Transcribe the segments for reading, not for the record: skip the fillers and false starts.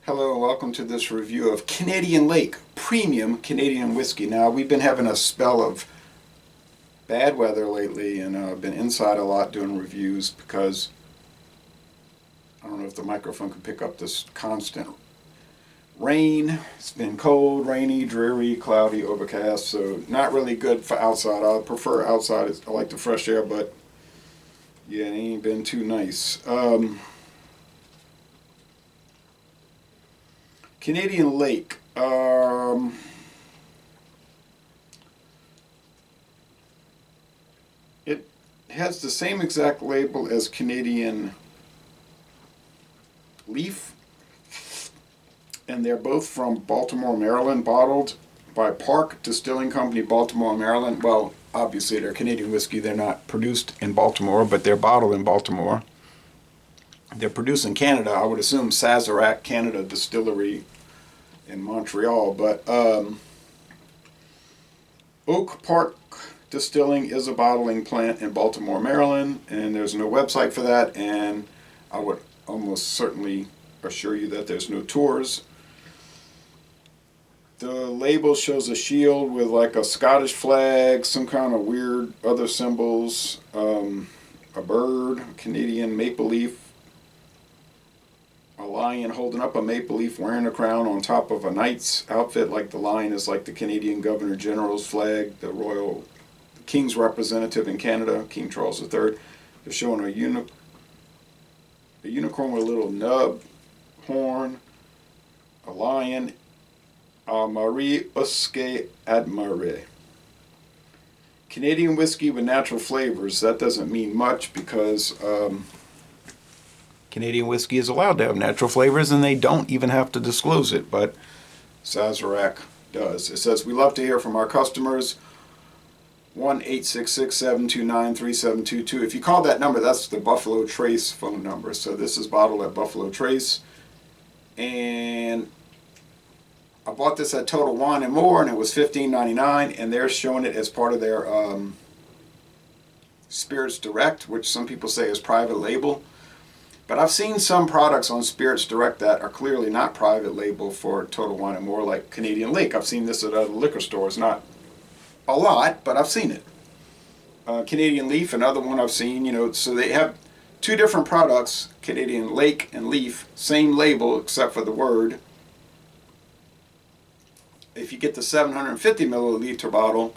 Hello and welcome to this review of Canadian Lake Premium Canadian Whiskey. Now, we've been having a spell of bad weather lately, and I've been inside a lot doing reviews because I don't know if the microphone can pick up this constant rain. It's been cold, rainy, dreary, cloudy, overcast, so not really good for outside. I prefer outside. I like the fresh air, but yeah, it ain't been too nice. Canadian Lake. It has the same exact label as Canadian Leaf, and they're both from Baltimore, Maryland, bottled by Park Distilling Company, Baltimore, Maryland. Well, obviously they're Canadian whiskey. They're not produced in Baltimore, but they're bottled in Baltimore. They're produced in Canada. I would assume Sazerac Canada Distillery in Montreal, but Oak Park Distilling is a bottling plant in Baltimore, Maryland, and there's no website for that, and I would almost certainly assure you that there's no tours. The label shows a shield with like a Scottish flag, some kind of weird other symbols, a bird, Canadian maple leaf, a lion holding up a maple leaf wearing a crown on top of a knight's outfit, like the lion is like the Canadian Governor General's flag, the King's representative in Canada, King Charles III. They're showing a unicorn with a little nub horn, a lion, Marie Uske Admire. Canadian whiskey with natural flavors. That doesn't mean much because Canadian whiskey is allowed to have natural flavors, and they don't even have to disclose it, but Sazerac does. It says, "We love to hear from our customers." 1-866-729-3722. If you call that number, that's the Buffalo Trace phone number. So this is bottled at Buffalo Trace. And I bought this at Total Wine and More, and it was $15.99, and they're showing it as part of their Spirits Direct, which some people say is private label. But I've seen some products on Spirits Direct that are clearly not private label for Total Wine and More, like Canadian Lake. I've seen this at other liquor stores, not a lot, but I've seen it. Canadian Leaf, another one I've seen, so they have two different products, Canadian Lake and Leaf, same label except for the word. If you get the 750 milliliter bottle,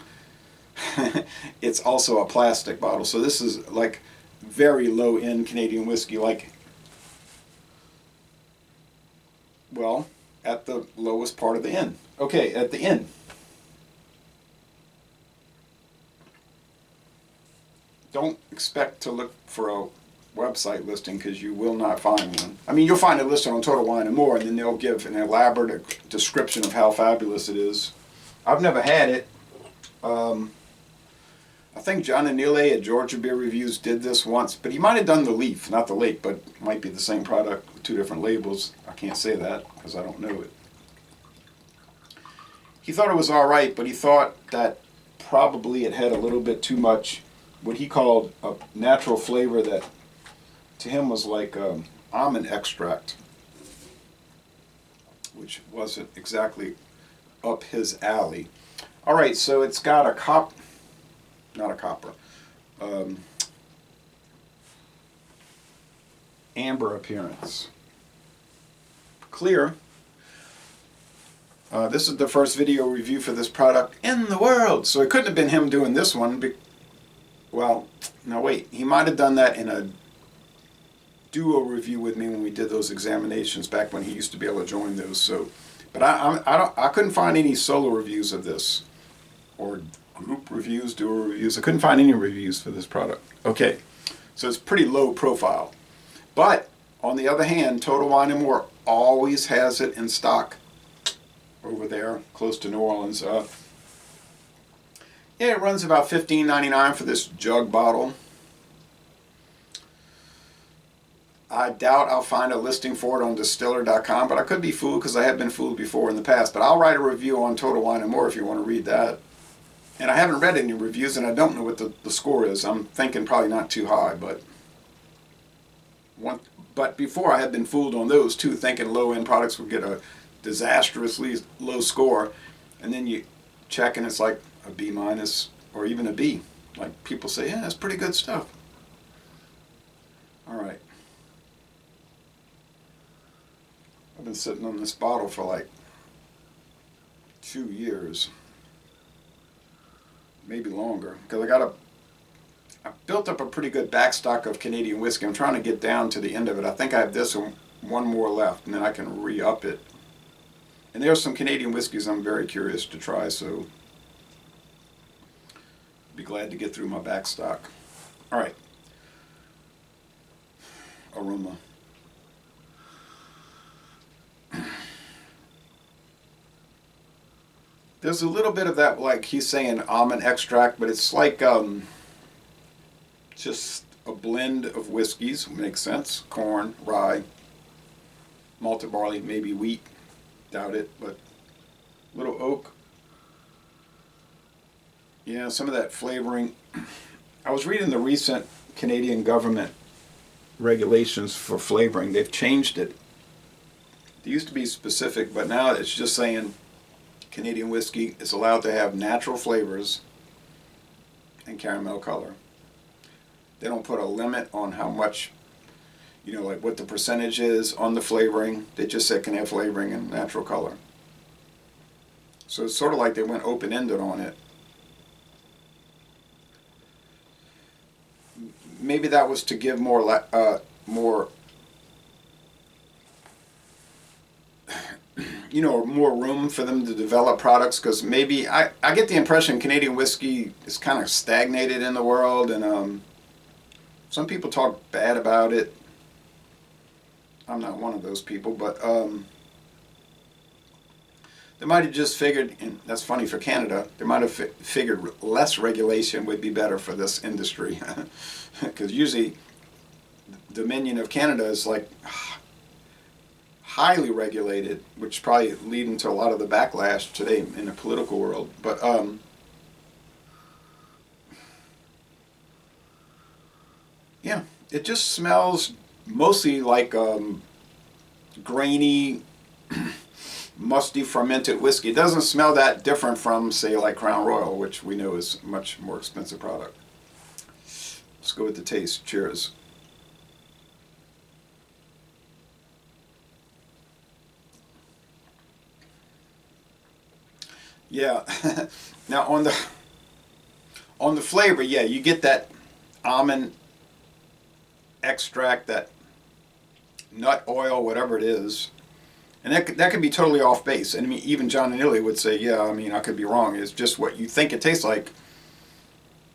it's also a plastic bottle. So this is like very low-end Canadian whiskey, like, well, at the lowest part of the end. Okay, at the end. Don't expect to look for a website listing because you will not find one. I mean, you'll find it listed on Total Wine and More, and then they'll give an elaborate description of how fabulous it is. I've never had it. I think John Anile at Georgia Beer Reviews did this once, but he might have done the Leaf, not the Lake, but it might be the same product with two different labels. I can't say that because I don't know it. He thought it was all right, but he thought that probably it had a little bit too much what he called a natural flavor that to him was like almond extract, which wasn't exactly up his alley. All right, so it's got amber appearance. Clear. This is the first video review for this product in the world, so it couldn't have been him doing this one. Well, no, wait. He might have done that in a duo review with me when we did those examinations back when he used to be able to join those. So, but I couldn't find any solo reviews of this, or group reviews, duo reviews. I couldn't find any reviews for this product. Okay, so it's pretty low profile. But on the other hand, Total Wine and More always has it in stock over there, close to New Orleans. Yeah, it runs about $15.99 for this jug bottle. I doubt I'll find a listing for it on distiller.com, but I could be fooled because I have been fooled before in the past. But I'll write a review on Total Wine and More if you want to read that. And I haven't read any reviews, and I don't know what the score is. I'm thinking probably not too high, but But before I had been fooled on those too, thinking low-end products would get a disastrously low score, and then you check and it's like a B minus or even a B. Like people say, yeah, that's pretty good stuff. All right. I've been sitting on this bottle for like 2 years, maybe longer, because I built up a pretty good backstock of Canadian whiskey. I'm trying to get down to the end of it. I think I have this and one more left, and then I can re-up it. And there's some Canadian whiskeys I'm very curious to try, so be glad to get through my backstock. All right. Aroma. There's a little bit of that, like he's saying, almond extract, but it's like just a blend of whiskeys. Makes sense. Corn, rye, malted barley, maybe wheat. Doubt it, but little oak. Yeah, some of that flavoring. I was reading the recent Canadian government regulations for flavoring. They've changed it. They used to be specific, but now it's just saying Canadian whiskey is allowed to have natural flavors and caramel color. They don't put a limit on how much, like what the percentage is on the flavoring. They just say it can have flavoring and natural color. So it's sort of like they went open-ended on it. Maybe that was to give more more room for them to develop products, because maybe I get the impression Canadian whiskey is kind of stagnated in the world, and some people talk bad about it. I'm not one of those people, but they might have just figured, and that's funny for Canada, they might have figured less regulation would be better for this industry, because usually the Dominion of Canada is like highly regulated, which is probably leading to a lot of the backlash today in the political world. But yeah, it just smells mostly like grainy, musty fermented whiskey. It doesn't smell that different from, say, like Crown Royal, which we know is a much more expensive product. Let's go with the taste. Cheers. Yeah. Now on the flavor, yeah, you get that almond extract, that nut oil, whatever it is, and that could be totally off base. And I mean, even John and Illy would say, yeah, I mean, I could be wrong. It's just what you think it tastes like.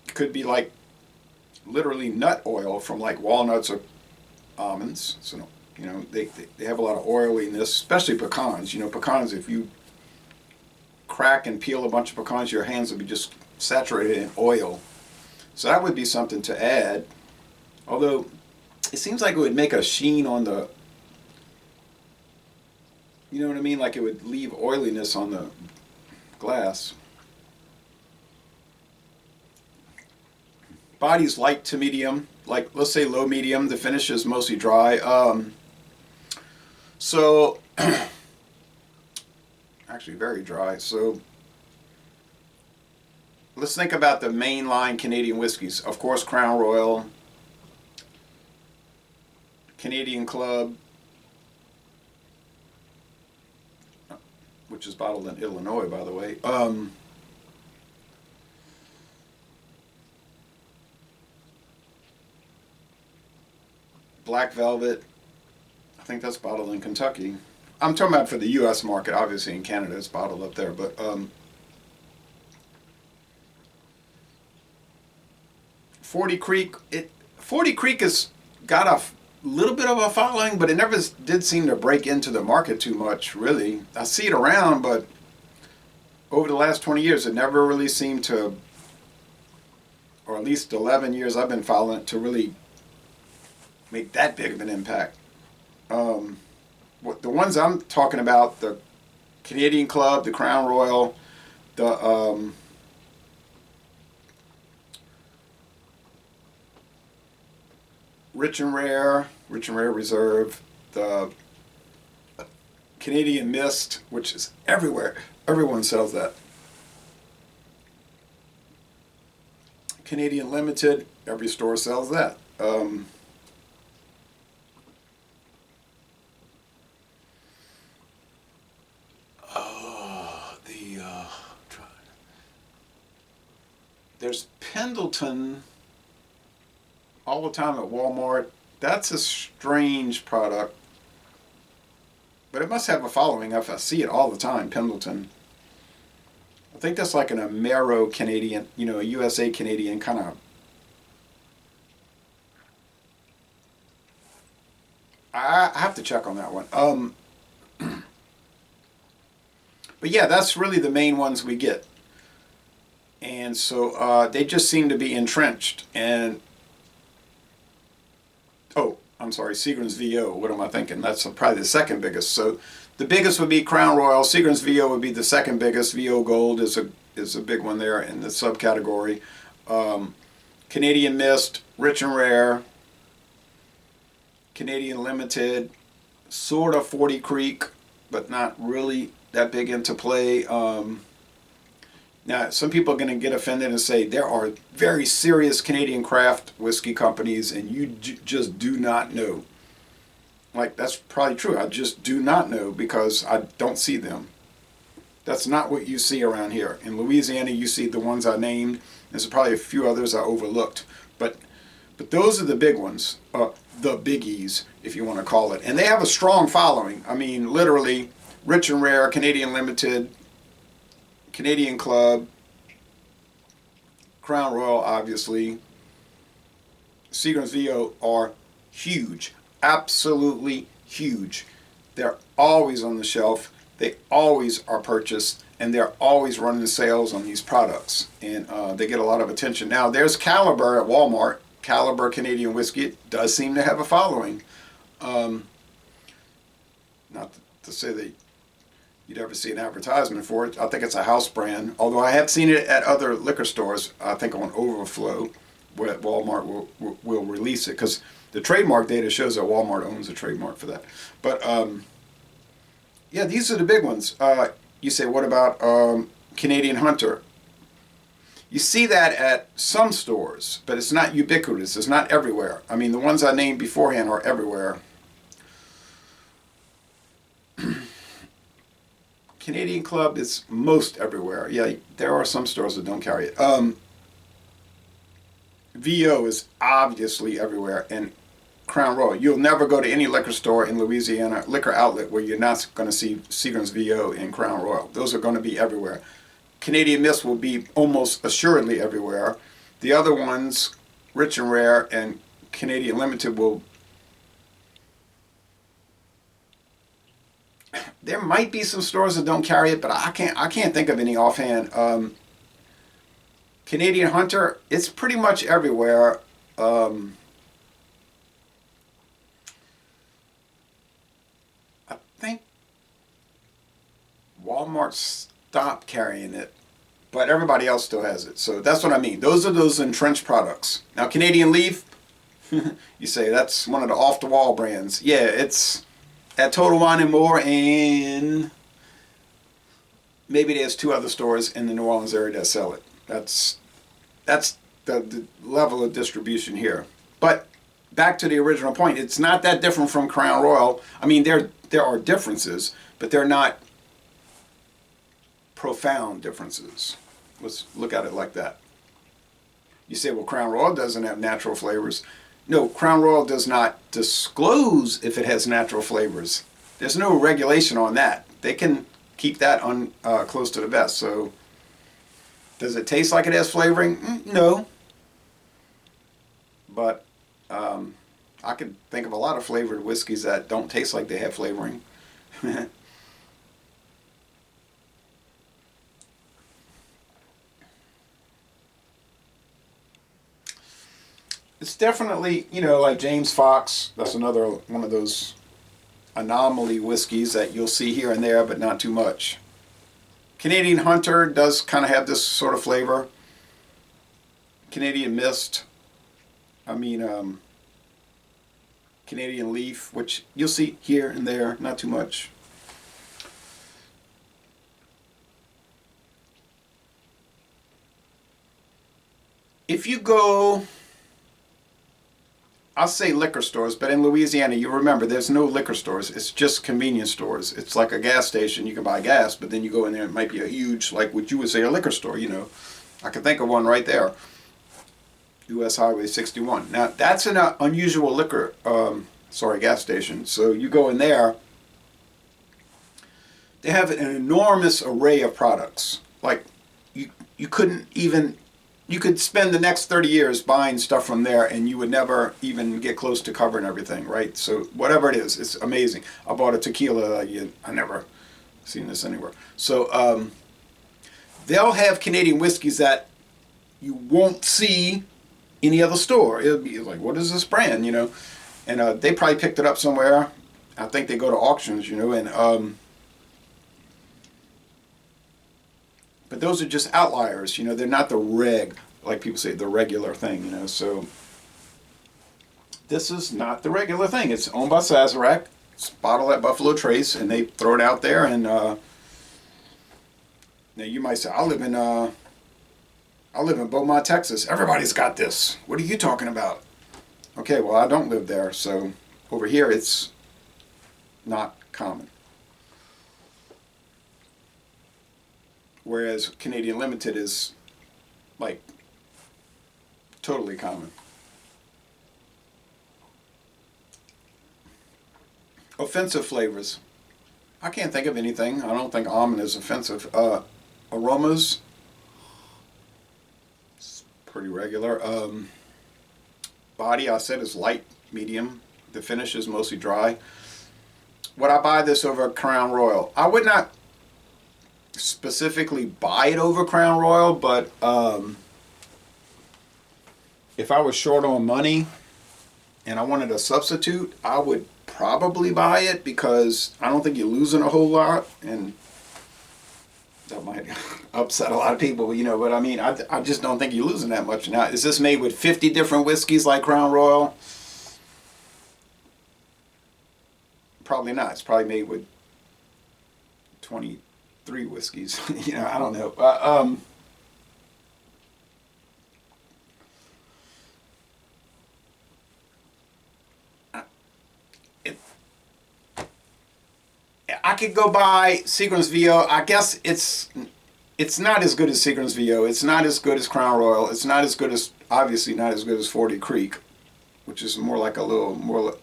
It could be like literally nut oil from like walnuts or almonds. So they have a lot of oiliness, especially pecans. Pecans, if you crack and peel a bunch of pecans, your hands will be just saturated in oil. So that would be something to add. Although it seems like it would make a sheen on the, you know what I mean? Like it would leave oiliness on the glass. Body's light to medium, like let's say low medium. The finish is mostly dry. So actually very dry. So let's think about the mainline Canadian whiskeys. Of course, Crown Royal, Canadian Club, which is bottled in Illinois, by the way. Black Velvet, I think that's bottled in Kentucky. I'm talking about for the U.S. market. Obviously, in Canada, it's bottled up there. But Forty Creek, has got a little bit of a following, but it never did seem to break into the market too much, really. I see it around, but over the last 20 years, it never really seemed to, or at least 11 years I've been following it, to really make that big of an impact. The ones I'm talking about, the Canadian Club, the Crown Royal, the Rich and Rare, Rich and Rare Reserve, the Canadian Mist, which is everywhere. Everyone sells that. Canadian Limited, every store sells that. There's Pendleton all the time at Walmart. That's a strange product, but it must have a following if I see it all the time, Pendleton. I think that's like an Amero Canadian, you know, a USA Canadian kind of. I have to check on that one. But yeah, that's really the main ones we get. And so they just seem to be entrenched. And, oh, I'm sorry, Seagram's VO. What am I thinking? That's probably the second biggest. So the biggest would be Crown Royal. Seagram's VO would be the second biggest. VO Gold is a big one there in the subcategory. Canadian Mist, Rich and Rare, Canadian Limited, sort of 40 Creek, but not really that big into play. Now, some people are going to get offended and say there are very serious Canadian craft whiskey companies and you just do not know. Like, that's probably true. I just do not know because I don't see them. That's not what you see around here. In Louisiana, you see the ones I named. There's probably a few others I overlooked. But those are the big ones, the biggies, if you want to call it. And they have a strong following. I mean, literally, Rich and Rare, Canadian Limited, Canadian Club, Crown Royal, obviously, Seagram's VO are huge, absolutely huge. They're always on the shelf, they always are purchased, and they're always running sales on these products, and they get a lot of attention. Now, there's Caliber at Walmart. Caliber Canadian whiskey, it does seem to have a following. Not to say that you'd ever see an advertisement for it. I think it's a house brand, although I have seen it at other liquor stores, I think on Overflow, where Walmart will release it, because the trademark data shows that Walmart owns a trademark for that. But yeah, these are the big ones. You say, what about Canadian Hunter? You see that at some stores, but it's not ubiquitous. It's not everywhere. I mean, the ones I named beforehand are everywhere. Canadian Club is most everywhere. Yeah, there are some stores that don't carry it. VO is obviously everywhere, and Crown Royal. You'll never go to any liquor store in Louisiana, liquor outlet, where you're not going to see Seagram's VO and Crown Royal. Those are going to be everywhere. Canadian Mist will be almost assuredly everywhere. The other ones, Rich and Rare and Canadian Limited, will. There might be some stores that don't carry it, but I can't think of any offhand. Canadian Hunter, it's pretty much everywhere. I think Walmart stopped carrying it, but everybody else still has it. So that's what I mean. Those are those entrenched products. Now, Canadian Leaf, you say that's one of the off-the-wall brands. Yeah, it's at Total Wine & More, and maybe there's two other stores in the New Orleans area that sell it. That's the level of distribution here. But back to the original point, it's not that different from Crown Royal. I mean, there are differences, but they're not profound differences. Let's look at it like that. You say, well, Crown Royal doesn't have natural flavors. No, Crown Royal does not disclose if it has natural flavors. There's no regulation on that. They can keep that on close to the vest. So, does it taste like it has flavoring? No. But I could think of a lot of flavored whiskeys that don't taste like they have flavoring. It's definitely, you know, like James Fox. That's another one of those anomaly whiskeys that you'll see here and there, but not too much. Canadian Hunter does kind of have this sort of flavor. Canadian Mist. I mean, Canadian Leaf, which you'll see here and there, not too much. If you go, I'll say liquor stores, but in Louisiana, you remember there's no liquor stores. It's just convenience stores. It's like a gas station. You can buy gas, but then you go in there, it might be a huge, like what you would say, a liquor store, you know. I can think of one right there. U.S. Highway 61. Now, that's an unusual gas station. So you go in there, they have an enormous array of products. Like, you couldn't even, you could spend the next 30 years buying stuff from there and you would never even get close to covering everything, right? So whatever it is, it's amazing. I bought a tequila, I never seen this anywhere. So they'll have Canadian whiskeys that you won't see any other store. It'll be like, what is this brand, you know? And they probably picked it up somewhere. I think they go to auctions, you know, and but those are just outliers, you know. They're not the like people say, the regular thing, you know. So this is not the regular thing. It's owned by Sazerac. It's bottled at Buffalo Trace, and they throw it out there. And now you might say, I live in Beaumont, Texas. Everybody's got this. What are you talking about? Okay, well, I don't live there, so over here it's not common. Whereas Canadian Limited is like totally common. Offensive flavors. I can't think of anything. I don't think almond is offensive. Aromas. It's pretty regular. Body, I said, is light, medium. The finish is mostly dry. Would I buy this over Crown Royal? I would not specifically buy it over Crown Royal, but if I was short on money and I wanted a substitute, I would probably buy it because I don't think you're losing a whole lot, and that might upset a lot of people, you know, but I mean, I just don't think you're losing that much. Now, is this made with 50 different whiskeys like Crown Royal? Probably not. It's probably made with 23 whiskeys. You know, I don't know. I could go buy Seagram's VO. I guess it's not as good as Seagram's VO. It's not as good as Crown Royal. It's not as good as, obviously not as good as 40 Creek, which is more like a little more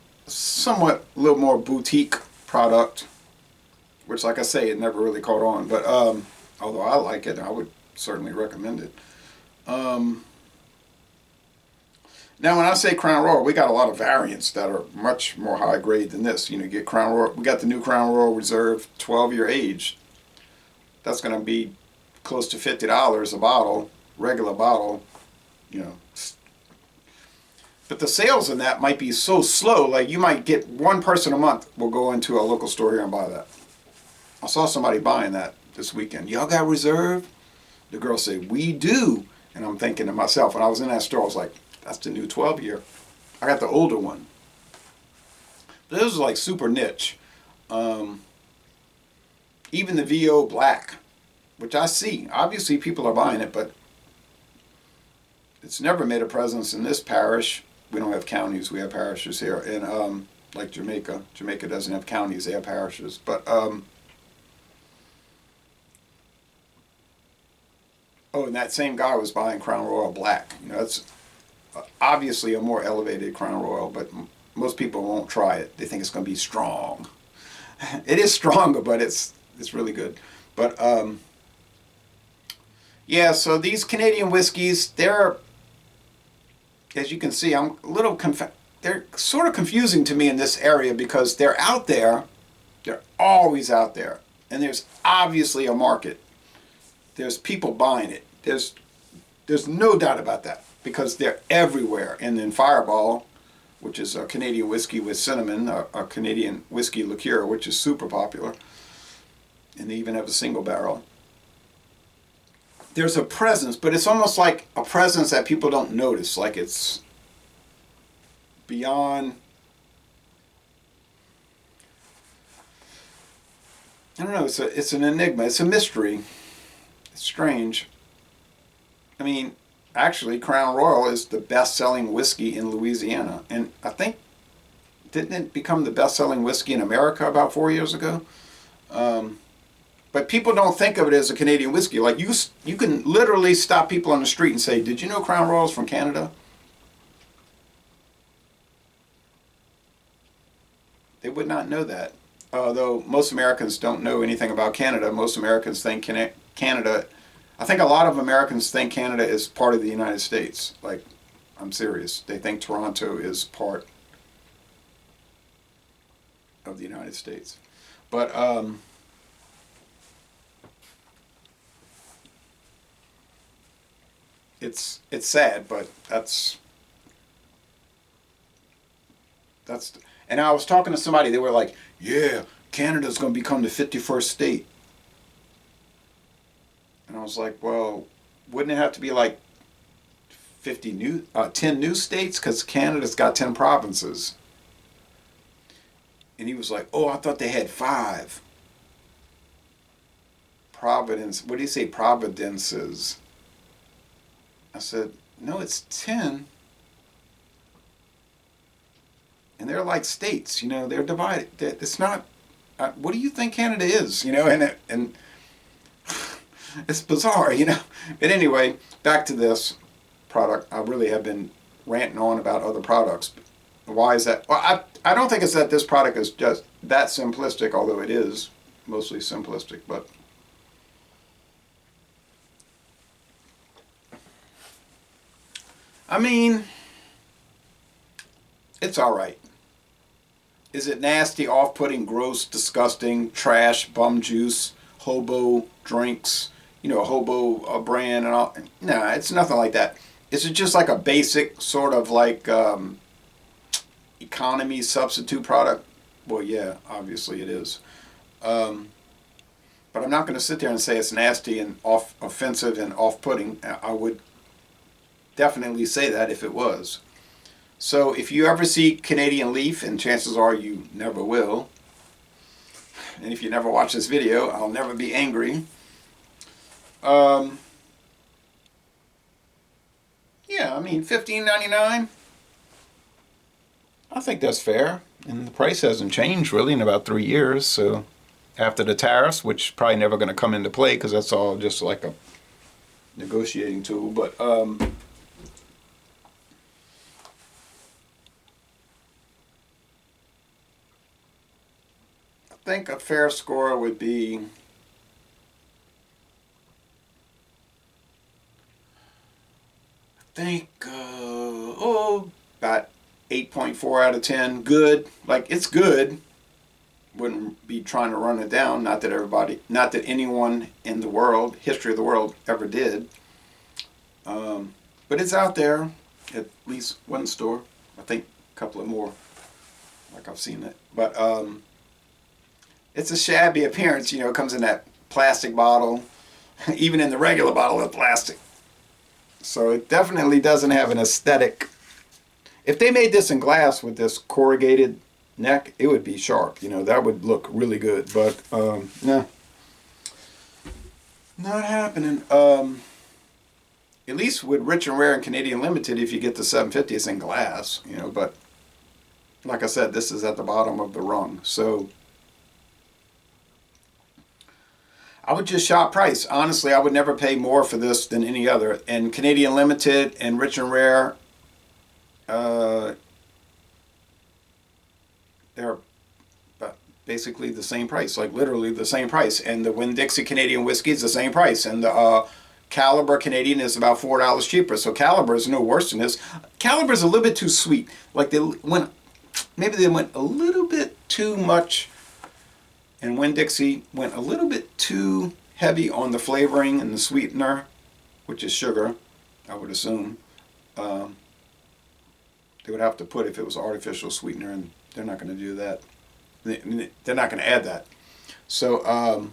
boutique product, which, like I say, it never really caught on. But although I like it, I would certainly recommend it. Now, when I say Crown Royal, we got a lot of variants that are much more high grade than this. You know, you get Crown Royal. We got the new Crown Royal Reserve 12-year age. That's going to be close to $50 a bottle, regular bottle. You know, but the sales in that might be so slow. Like, you might get one person a month will go into a local store here and buy that. I saw somebody buying that this weekend. Y'all got Reserve? The girl said, we do. And I'm thinking to myself, when I was in that store, I was like, that's the new 12-year. I got the older one. But this is like super niche. Even the VO Black, which I see. Obviously, people are buying it, but it's never made a presence in this parish. We don't have counties. We have parishes here. And like Jamaica. Jamaica doesn't have counties. They have parishes. But oh, and that same guy was buying Crown Royal Black. You know, it's obviously a more elevated Crown Royal, but most people won't try it. They think it's going to be strong. It is stronger, but it's really good. But yeah, so these Canadian whiskeys, they're, as you can see, I'm a little they're sort of confusing to me in this area because they're out there. They're always out there, and there's obviously a market. There's people buying it. There's no doubt about that, because they're everywhere. And then Fireball, which is a Canadian whiskey with cinnamon, a Canadian whiskey liqueur, which is super popular. And they even have a single barrel. There's a presence, but it's almost like a presence that people don't notice. Like, it's beyond I don't know. It's an enigma. It's a mystery. It's strange. I mean, actually, Crown Royal is the best-selling whiskey in Louisiana, and I think didn't it become the best-selling whiskey in America about 4 years ago? Um, but people don't think of it as a Canadian whiskey. Like you can literally stop people on the street and say, "Did you know Crown Royal is from Canada?" They would not know that. Although most Americans don't know anything about Canada. Most Americans think Canada. I think a lot of Americans think Canada is part of the United States. Like, I'm serious. They think Toronto is part of the United States. But it's sad, but that's. And I was talking to somebody. They were like, "Yeah, Canada's going to become the 51st state." And I was like, "Well, wouldn't it have to be like 10 new states? Because Canada's got 10 provinces." And he was like, "Oh, I thought they had five." Providence. What do you say, providences? I said, "No, it's 10. And they're like states, they're divided. It's not, what do you think Canada is, and it's bizarre. But anyway, back to this product. I really have been ranting on about other products. Why is that? Well, I don't think it's that this product is just that simplistic, although it is mostly simplistic, but I mean, it's all right. Is it nasty, off-putting, gross, disgusting, trash, bum juice, hobo drinks, hobo brand and all? No, it's nothing like that. Is it just like a basic sort of like economy substitute product? Well, yeah, obviously it is. Um, but I'm not going to sit there and say it's nasty and offensive and off-putting. I would definitely say that if it was. So if you ever see Canadian Leaf, and chances are you never will, and if you never watch this video, I'll never be angry. Um, yeah, I mean, $15.99. I think that's fair, and the price hasn't changed really in about 3 years. So after the tariffs, which probably never going to come into play because that's all just like a negotiating tool, but I think a fair score would be about 8.4 out of 10. Good. Like, it's good. Wouldn't be trying to run it down. Not that anyone in the world, history of the world, ever did. But it's out there at least one store. I think a couple of more. Like, I've seen it. But it's a shabby appearance. It comes in that plastic bottle. Even in the regular bottle of plastic. So it definitely doesn't have an aesthetic. If they made this in glass with this corrugated neck, it would be sharp. That would look really good. But no, not happening. At least with Rich and Rare and Canadian Limited, if you get the 750, it's in glass. But like I said, this is at the bottom of the rung. So I would just shop price. Honestly, I would never pay more for this than any other. And Canadian Limited and Rich and Rare, they're basically the same price, like literally the same price. And the Winn-Dixie Canadian whiskey is the same price. And the Caliber Canadian is about $4 cheaper. So Caliber is no worse than this. Caliber is a little bit too sweet. Like maybe they went a little bit too much. And Winn-Dixie went a little bit too heavy on the flavoring and the sweetener, which is sugar, I would assume. They would have to put if it was artificial sweetener, and they're not going to do that. They're not going to add that. So,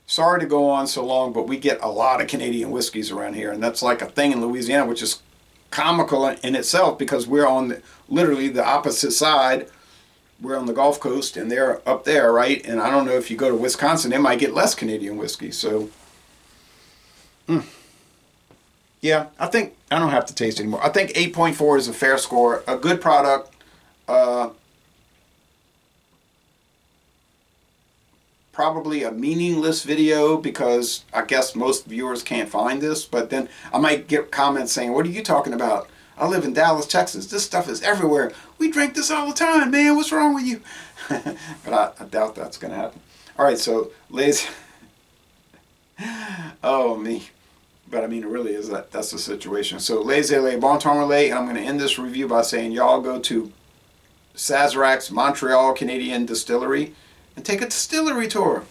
sorry to go on so long, but we get a lot of Canadian whiskeys around here, and that's like a thing in Louisiana, which is comical in itself because we're on literally the opposite side. we're on the Gulf Coast and they're up there, right? And I don't know if you go to Wisconsin, they might get less Canadian whiskey. So, yeah, I think I don't have to taste anymore. I think 8.4 is a fair score. A good product. Probably a meaningless video because I guess most viewers can't find this, but then I might get comments saying, what are you talking about? I live in Dallas, Texas. This stuff is everywhere. We drink this all the time, man. What's wrong with you? But I doubt that's going to happen. All right, so Liz. Oh, me. But I mean, it really is that's the situation. So, Laissez-les Bon Temps Relais, and I'm going to end this review by saying y'all go to Sazerac's Montreal Canadian Distillery and take a distillery tour.